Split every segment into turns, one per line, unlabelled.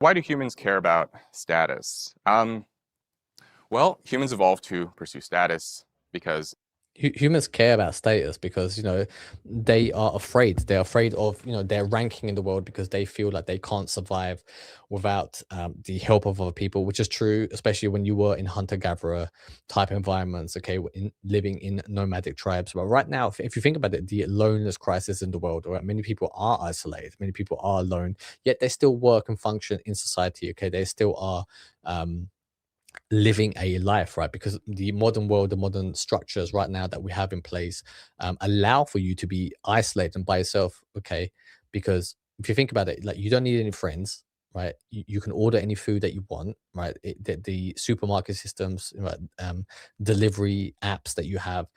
Why do humans care about status? Well, humans evolved to pursue status because
Humans care about status because they are afraid. They're afraid of their ranking in the world because they feel like they can't survive without the help of other people, which is true, especially when you were in hunter-gatherer type environments. Okay, living in nomadic tribes. But right now, if you think about it, the loneliness crisis in the world, right? Many people are isolated. Many people are alone. Yet they still work and function in society. Okay, they still are. Living a life, right? Because the modern world, the modern structures right now that we have in place allow for you to be isolated and by yourself, okay? Because if you think about it, like you don't need any friends, right? You can order any food that you want, right? The supermarket systems, right? Delivery apps that you have,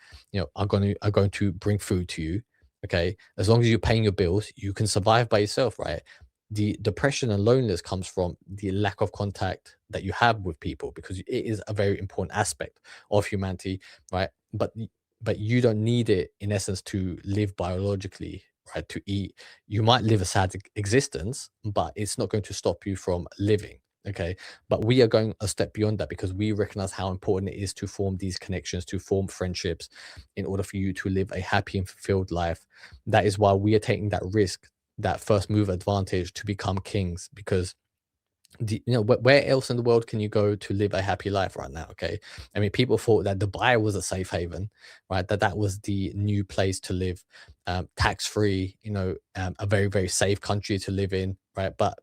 are going to bring food to you, okay? As long as you're paying your bills, you can survive by yourself, right? The depression and loneliness comes from the lack of contact that you have with people because it is a very important aspect of humanity, right? But you don't need it in essence to live biologically, right? To eat, you might live a sad existence, but it's not going to stop you from living. Okay, but we are going a step beyond that because we recognize how important it is to form these connections, to form friendships, in order for you to live a happy and fulfilled life. That is why we are taking that risk, that first move advantage to become kings, because where else in the world can you go to live a happy life right now? Okay, I mean, people thought that Dubai was a safe haven, right? That was the new place to live, tax free, a very very safe country to live in, right? But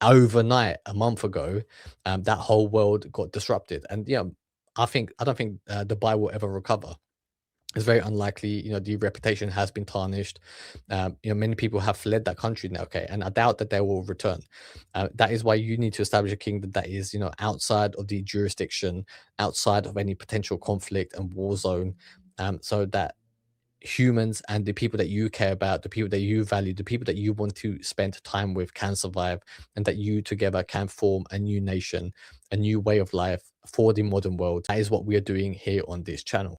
overnight, a month ago, that whole world got disrupted, and I don't think Dubai will ever recover. It's very unlikely. The reputation has been tarnished. Many people have fled that country now. Okay, and I doubt that they will return. That is why you need to establish a kingdom that is, outside of the jurisdiction, outside of any potential conflict and war zone, so that humans and the people that you care about, the people that you value, the people that you want to spend time with can survive, and that you together can form a new nation, a new way of life for the modern world. That is what we are doing here on this channel.